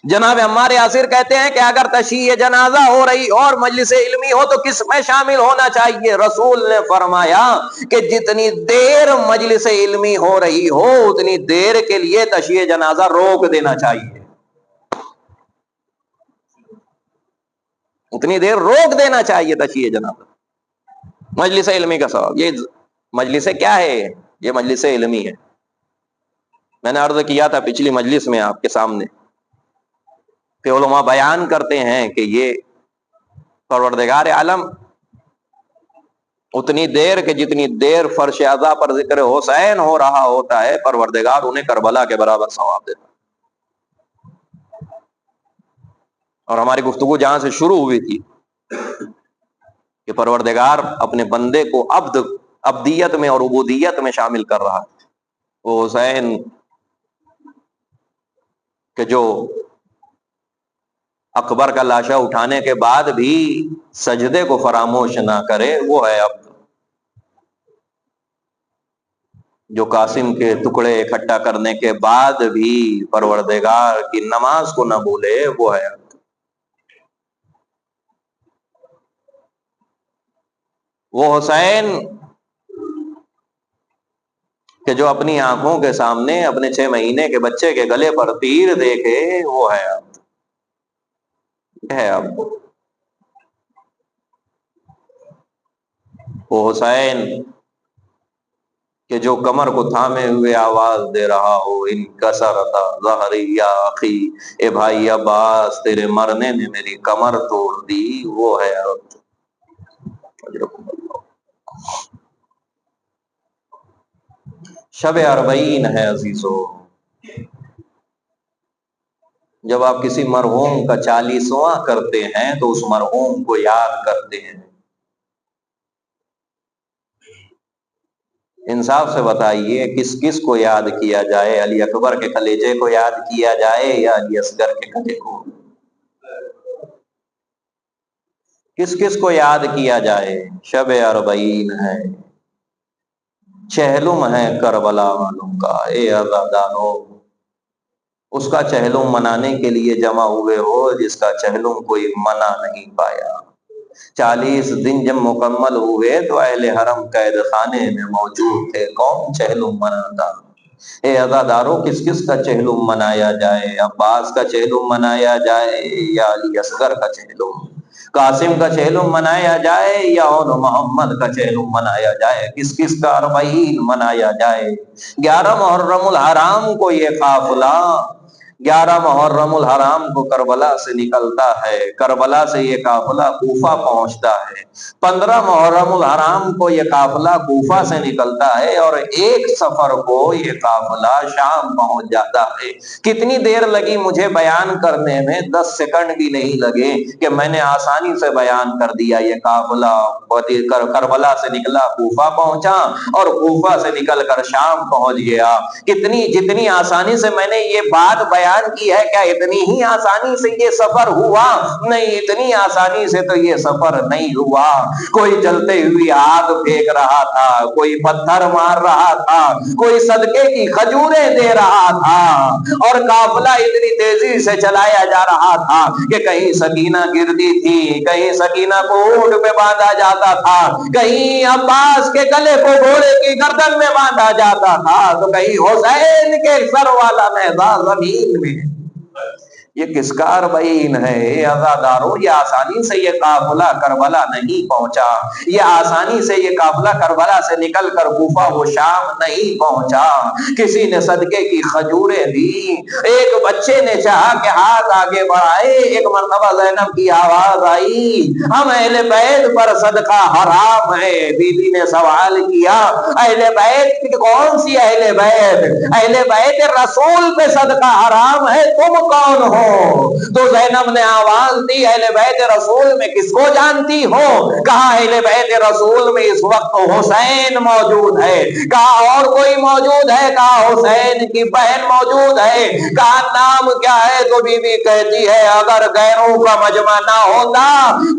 A: جناب عمار یاسر کہتے ہیں کہ اگر تشییع جنازہ ہو رہی اور مجلس علمی ہو تو کس میں شامل ہونا چاہیے؟ رسول نے فرمایا کہ جتنی دیر مجلس علمی ہو رہی ہو اتنی دیر کے لیے تشییع جنازہ روک دینا چاہیے، اتنی دیر روک دینا چاہیے تشییع جنازہ۔ مجلس علمی کا ثواب، یہ مجلس کیا ہے؟ یہ مجلس علمی ہے۔ میں نے عرض کیا تھا پچھلی مجلس میں آپ کے سامنے کہ علماء بیان کرتے ہیں کہ یہ پروردگار عالم اتنی دیر کہ جتنی دیر فرش اعضاء پر ذکر حسین ہو رہا ہوتا ہے پروردگار انہیں کربلا کے برابر ثواب دیتا ہے۔ اور ہماری گفتگو جہاں سے شروع ہوئی تھی کہ پروردگار اپنے بندے کو عبدیت میں اور عبودیت میں شامل کر رہا ہے۔ وہ حسین کہ جو اکبر کا لاشا اٹھانے کے بعد بھی سجدے کو فراموش نہ کرے، وہ ہے عبد۔ جو قاسم کے ٹکڑے اکٹھا کرنے کے بعد بھی پروردگار کی نماز کو نہ بھولے، وہ ہے عبد۔ وہ حسین کہ جو اپنی آنکھوں کے سامنے اپنے 6 مہینے کے بچے کے گلے پر تیر دیکھے، وہ ہے عبد، ہے عبد۔ وہ حسین کہ جو کمر کو تھامے ہوئے آواز دے رہا ہو، انکسرت ظہری یا اخی، اے بھائی عباس تیرے مرنے نے میری کمر توڑ دی، وہ ہے عبد۔ اجرکم اللہ۔ شب اربعین ہے عزیزو، جب آپ کسی مرحوم کا 40واں کرتے ہیں تو اس مرحوم کو یاد کرتے ہیں۔ انصاف سے بتائیے کس کس کو یاد کیا جائے؟ علی اکبر کے کلیجے کو یاد کیا جائے یا علی اصغر کے کلیجے کو؟ کس کس کو یاد کیا جائے؟ شب اربعین ہے، چہلم ہے کربلا والوں کا، اے عزادارو اس کا چہلم منانے کے لیے جمع ہوئے ہو جس کا چہلم کوئی منا نہیں پایا۔ 40 دن جب مکمل ہوئے تو اہل حرم قید خانے میں موجود تھے، کون چہلم مناتا؟ اے عزادارو کس کس کا چہلم منایا جائے؟ عباس کا چہلم منایا جائے یا علی اصغر کا چہلم؟ قاسم کا چہلم منایا جائے یا اور محمد کا چہلم منایا جائے؟ کس کس کا اربعین منایا جائے؟ 11 محرم الحرام کو یہ قافلہ 11 محرم الحرام کو کربلا سے نکلتا ہے، کربلا سے یہ قافلہ کوفہ پہنچتا ہے، 15 محرم الحرام کو یہ قافلہ کوفہ سے نکلتا ہے اور 1 سفر کو یہ قافلہ شام پہنچ جاتا ہے۔ کتنی دیر لگی مجھے بیان کرنے میں؟ 10 سیکنڈ بھی نہیں لگے کہ میں نے آسانی سے بیان کر دیا۔ یہ قافلہ کربلا سے نکلا کوفہ پہنچا اور کوفہ سے نکل کر شام پہنچ گیا۔ جتنی آسانی سے میں نے یہ بات بیان کی ہے، کیا اتنی ہی آسانی سے یہ سفر ہوا؟ نہیں، اتنی آسانی سے تو یہ سفر نہیں ہوا۔ کوئی جلتے ہوئی آگ پھینک رہا تھا، کوئی پتھر مار رہا تھا، کوئی صدقے کی کھجوریں دے رہا تھا، اور قافلہ اتنی تیزی سے چلایا جا رہا تھا کہ کہیں سکینہ گرتی تھی، کہیں سکینہ کو اونٹ پہ باندھا جاتا تھا، کہیں عباس کے گلے کو گھوڑے کی گردن میں باندھا جاتا تھا، تو کہیں حسین کے سر والا نیزہ زمین میں۔ یہ کس کا اربعین ہے؟ اے عزادارو یہ آسانی سے یہ قافلہ کربلا نہیں پہنچا، یہ آسانی سے یہ قافلہ کربلا سے نکل کر کوفہ و شام نہیں پہنچا۔ کسی نے صدقے کی کھجوریں دی، ایک بچے نے چاہا کہ ہاتھ آگے بڑھائے، ایک مرتبہ زینب کی آواز آئی ہم اہل بیت پر صدقہ حرام ہے۔ بیوی نے سوال کیا اہل بیت کون سی اہل بیت؟ اہل بیت رسول پہ صدقہ حرام ہے، تم کون ہو؟ تو زینب نے آواز دی اہل بیت رسول میں کس کو جانتی ہو؟ کہا اہل بیت رسول میں اس وقت حسین موجود ہے۔ کہا اور کوئی موجود ہے؟ کہا حسین کی بہن موجود ہے۔ کہا نام کیا ہے؟ تو بی بی کہتی ہے اگر غیروں کا مجمع نہ ہوتا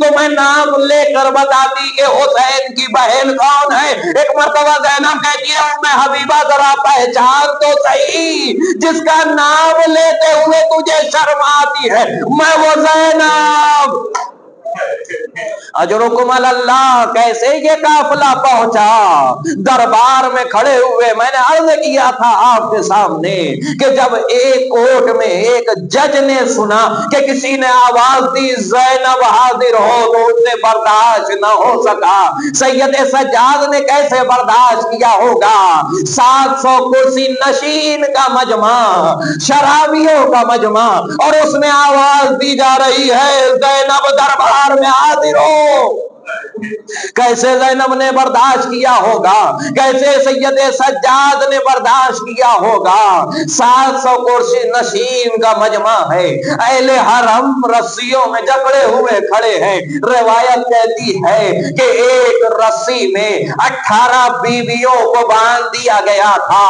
A: تو میں نام لے کر بتاتی کہ حسین کی بہن کون ہے۔ ایک مرتبہ زینب کہتی ہے ام حبیبہ ذرا پہچان تو صحیح، جس کا نام لیتے ہوئے تجھے شرم آتی ہے، میں وہ زینب۔ اجرکم اللہ۔ کیسے یہ قافلہ پہنچا؟ دربار میں کھڑے ہوئے میں نے عرض کیا تھا آپ کے سامنے کہ جب ایک کوٹ میں ایک جج نے سنا کہ کسی نے آواز دی زینب حاضر ہو تو اس سے برداشت نہ ہو سکا۔ سید سجاد نے کیسے برداشت کیا ہوگا؟ 700 کرسی نشین کا مجمع، شرابیوں کا مجمع، اور اس میں آواز دی جا رہی ہے زینب دربار میں حاضر ہو۔ کیسے زینب نے برداشت کیا ہوگا؟ کیسے سید سجاد نے برداشت کیا ہوگا؟ 700 کرسی نشین کا مجمع ہے، اہل حرم رسیوں میں جکڑے ہوئے کھڑے ہیں۔ روایت کہتی ہے کہ ایک رسی میں 18 بیویوں کو باندھ دیا گیا تھا۔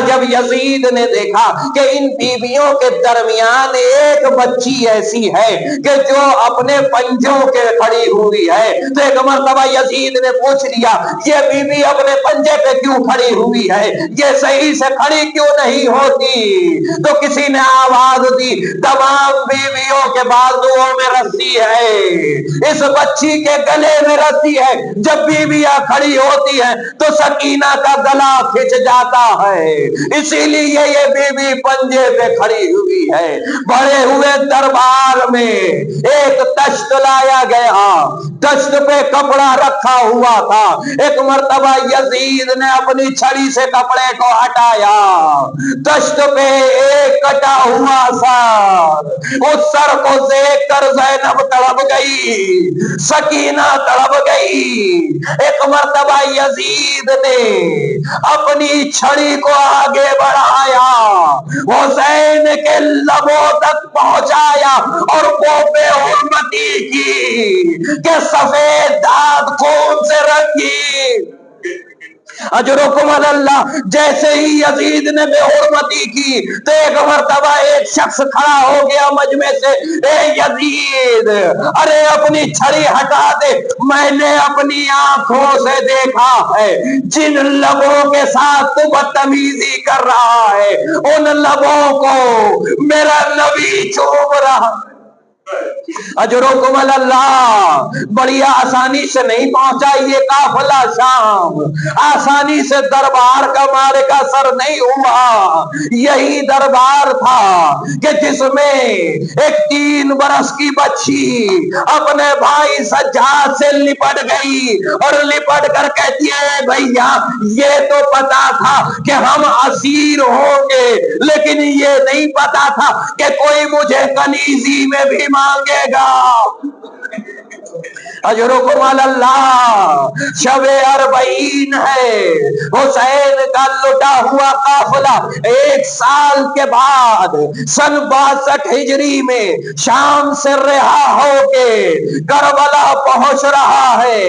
A: جب یزید نے دیکھا کہ ان بیویوں کے درمیان ایک بچی ایسی ہے کہ جو اپنے پنجوں کے کھڑی ہوئی ہے، تو ایک مرتبہ یزید نے پوچھ لیا یہ بی بی اپنے پنجے پہ کیوں کھڑی ہوئی ہے، یہ صحیح سے کھڑی کیوں نہیں ہوتی؟ تو کسی نے آواز دی تمام بیویوں کے بازوؤں میں رسی ہے، اس بچی کے گلے میں رسی ہے، جب بیویاں کھڑی ہوتی ہیں تو سکینہ کا گلا کھچ جاتا ہے، اسی لیے یہ بیوی پنجے پہ کھڑی ہوئی ہے۔ بڑے ہوئے دربار میں ایک تشت لایا گیا، تشت دشت پہ کپڑا رکھا ہوا تھا. ایک مرتبہ یزید نے اپنی چھڑی سے کپڑے کو ہٹایا, دشت پہ ایک کٹا ہوا سر, اس سر کو دیکھ کر زینب تڑپ گئی, سکینہ تڑپ گئی. ایک مرتبہ یزید نے اپنی چھڑی کو آگے بڑھایا, حسین کے لبوں تک پہنچایا اور بوبے حرمتی کی کہ سفید داغ خون سے رنگی. اجرکم اللہ. جیسے ہی یزید نے بے حرمتی کی تو ایک مرتبہ ایک شخص کھڑا ہو گیا مجمع سے, اے یزید, ارے اپنی چھڑی ہٹا دے, میں نے اپنی آنکھوں سے دیکھا ہے جن لبوں کے ساتھ تو بدتمیزی کر رہا ہے, ان لبوں کو میرا نبی چوم رہا. اجرکم اللہ. بڑی آسانی سے نہیں پہنچا یہ قافلہ شام, آسانی سے دربار کا معرکہ سر نہیں ہوا. یہی دربار تھا کہ جس میں ایک 3 برس کی بچی اپنے بھائی سجاد سے لپٹ گئی اور لپٹ کر کہتی ہے بھیا یہ تو پتا تھا کہ ہم اسیر ہوں گے, لیکن یہ نہیں پتا تھا کہ کوئی مجھے کنیزی میں بھی مانگے گا. اجرکم اللہ. شب 40 ہے, حسین کا لٹا ہوا قافلہ 1 سال کے بعد سن 62 ہجری میں شام سے رہا ہو کے کربلا پہنچ رہا ہے.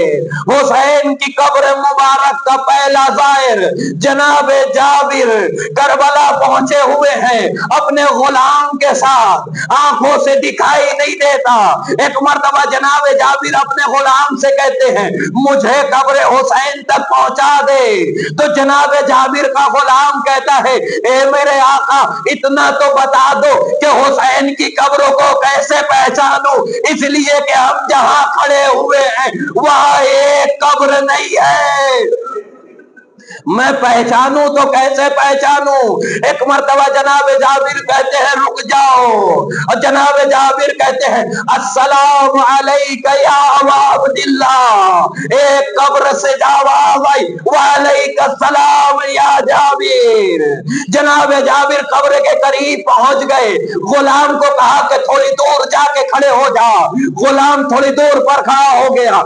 A: حسین کی قبر مبارک کا پہلا زائر جناب جابر کربلا پہنچے ہوئے ہیں اپنے غلام کے ساتھ, آنکھوں سے دکھائی نہیں دیتا. ایک مرتبہ جناب جابر اپنے غلام سے کہتے ہیں مجھے قبر حسین تک پہنچا دے, تو جناب جابر کا غلام کہتا ہے اے میرے آقا اتنا تو بتا دو کہ حسین کی قبروں کو کیسے پہچانوں, اس لیے کہ ہم جہاں کھڑے ہوئے ہیں وہاں ایک قبر نہیں ہے, میں پہچانوں تو کیسے پہچانوں. ایک مرتبہ جناب جابر کہتے ہیں رک جاؤ, اور جناب جابر کہتے ہیں السلام علیکہ یا ابا عبداللہ. ایک قبر سے جواب آئی وعلیکہ السلام یا جابر. جناب جابر قبر کے قریب پہنچ گئے, غلام کو کہا کہ تھوڑی دور جا کے کھڑے ہو جا. غلام تھوڑی دور پر کھڑا ہو گیا.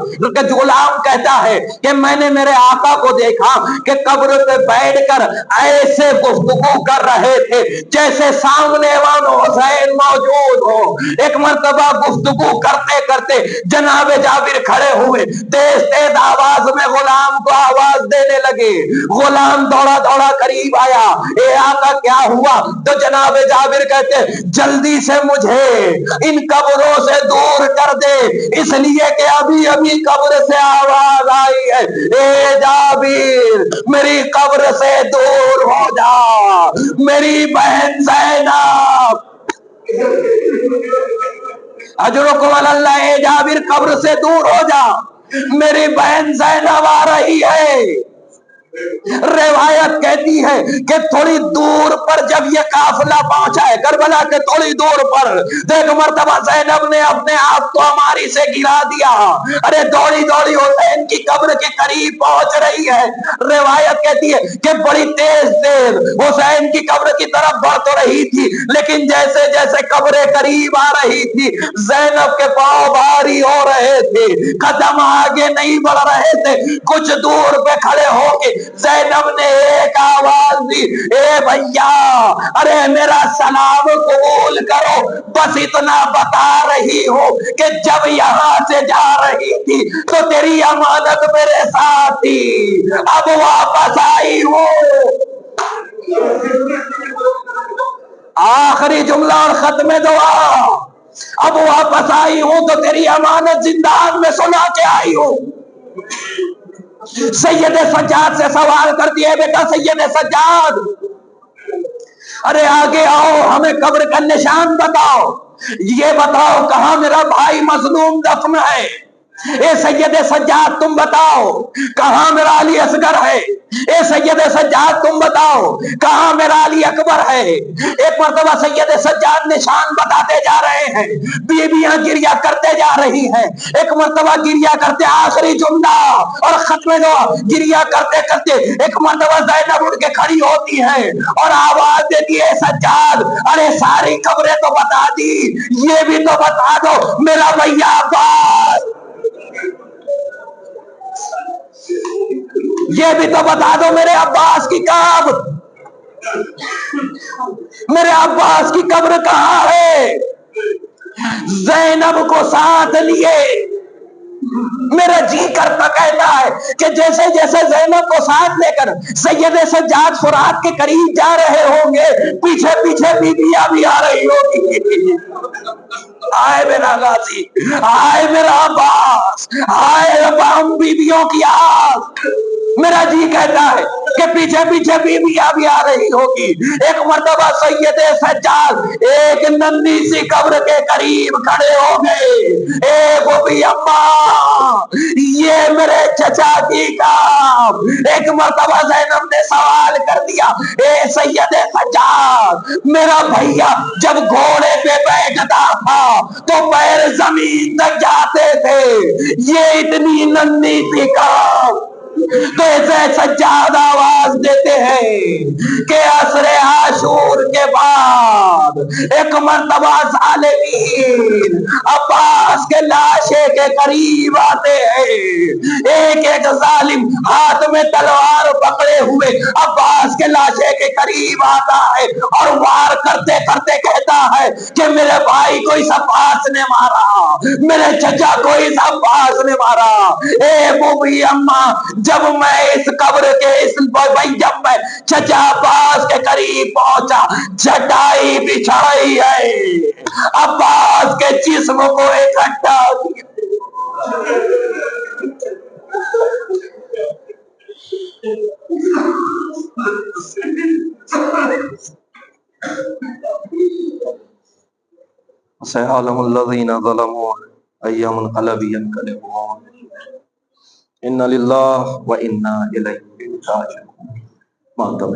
A: غلام کہتا ہے کہ میں نے میرے آقا کو دیکھا کہ قبر پہ بیٹھ کر ایسے گفتگو کر رہے تھے جیسے سامنے والوں حسین موجود ہو. ایک مرتبہ گفتگو کرتے کرتے جناب جابر کھڑے ہوئے, تیز تیز آواز میں غلام کو آواز دینے لگے. غلام دوڑا دوڑا قریب آیا, اے آقا کیا ہوا؟ تو جناب جابر کہتے جلدی سے مجھے ان قبروں سے دور کر دے, اس لیے کہ ابھی ابھی قبر سے آواز آئی ہے اے جابر میری قبر سے دور ہو جا, میری بہن زینب. اجرکم اللہ. اے جابر قبر سے دور ہو جا, میری بہن زینب آ رہی ہے. روایت کہتی ہے کہ تھوڑی دور پر جب یہ قافلہ پہنچا ہے کربلا کے تھوڑی دور پر, ایک مرتبہ زینب نے اپنے آپ کو ہماری سے گرا دیا, ارے دوڑی دوڑی حسین کی قبر کے قریب پہنچ رہی ہے. روایت کہتی ہے کہ بڑی تیز تیز حسین کی قبر کی طرف بڑھ تو رہی تھی, لیکن جیسے جیسے قبر قریب آ رہی تھی زینب کے پاؤں بھاری ہو رہے تھے, قدم آگے نہیں بڑھ رہے تھے. کچھ دور پہ کھڑے ہو کے زینب نے ایک آواز دی, اے بھیا ارے میرا سلام قبول کرو. بس اتنا بتا رہی ہو کہ جب یہاں سے جا رہی تھی تو تیری امانت میرے ساتھ تھی, اب واپس آئی ہو. آخری جملہ اور ختم دعا, اب واپس آئی ہوں تو تیری امانت زندان میں سنا کے آئی ہوں. سید سجاد سے سوال کرتی ہے بیٹا سید سجاد ارے آگے آؤ, ہمیں قبر کا نشان بتاؤ, یہ بتاؤ کہاں میرا بھائی مظلوم دفن ہے. اے سید سجاد تم بتاؤ کہاں میرا علی اصغر ہے؟ اے سید سجاد تم بتاؤ کہاں میرا علی اکبر ہے؟ ایک مرتبہ سید سجاد نشان بتاتے جا رہے ہیں، بیویاں گریا کرتے جا رہی ہیں، ایک مرتبہ گریا کرتے آخری جملہ اور ختم دعا گریا کرتے کرتے ایک مرتبہ زینب اٹھ کے کھڑی ہوتی ہے اور آواز دیتی ہے سجاد ارے ساری خبریں تو بتا دی، یہ بھی تو بتا دو میرا بھیا عباس، یہ بھی تو بتا دو میرے عباس کی قبر، میرے عباس کی قبر کہاں ہے؟ زینب کو ساتھ لیے میرا جی کرتا کہتا ہے کہ جیسے جیسے زینب کو ساتھ لے کر سید سجاد فرات کے قریب جا رہے ہوں گے، پیچھے پیچھے بیویاں بھی آ رہی ہوگی، آئے میرا غازی، آئے میرا عباس، آئے ہم بیویوں کی آس، میرا جی کہتا ہے کہ پیچھے پیچھے بیویاں بھی آ رہی ہوگی۔ ایک مرتبہ سید سجاد ایک ننھی سی قبر کے قریب کھڑے ہو گئے، اے بوبی اماں یہ میرے چچا کی کام۔ ایک مرتبہ زینب نے سوال کر دیا، اے سید سجاد میرا بھیا جب گھوڑے پہ بیٹھتا تھا تو پیر زمین تک جاتے تھے، یہ اتنی ننھی سی کام؟ تو ایسے سجاد آواز دیتے ہیں کہ عصر عاشور کے بعد ایک مرتبہ ظالمین عباس کے لاشے کے قریب آتے ہیں، ایک ایک ظالم ہاتھ میں تلوار پکڑے ہوئے عباس کے لاشے کے قریب آتا ہے اور وار کرتے کرتے کہتا ہے کہ میرے بھائی کو اس عباس نے مارا، میرے چچا کو اس عباس نے مارا۔ اے بوبی اماں جب میں اس قبر کے جب میں چچا عباس کے قریب پہنچا، چٹائی بچھائی ہے، عباس کے جسم کو اکٹھا کیا، سيعلم الذين ظلموا أي منقلب ينقلبون إن لله وإنا إليه راجعون۔ ماتم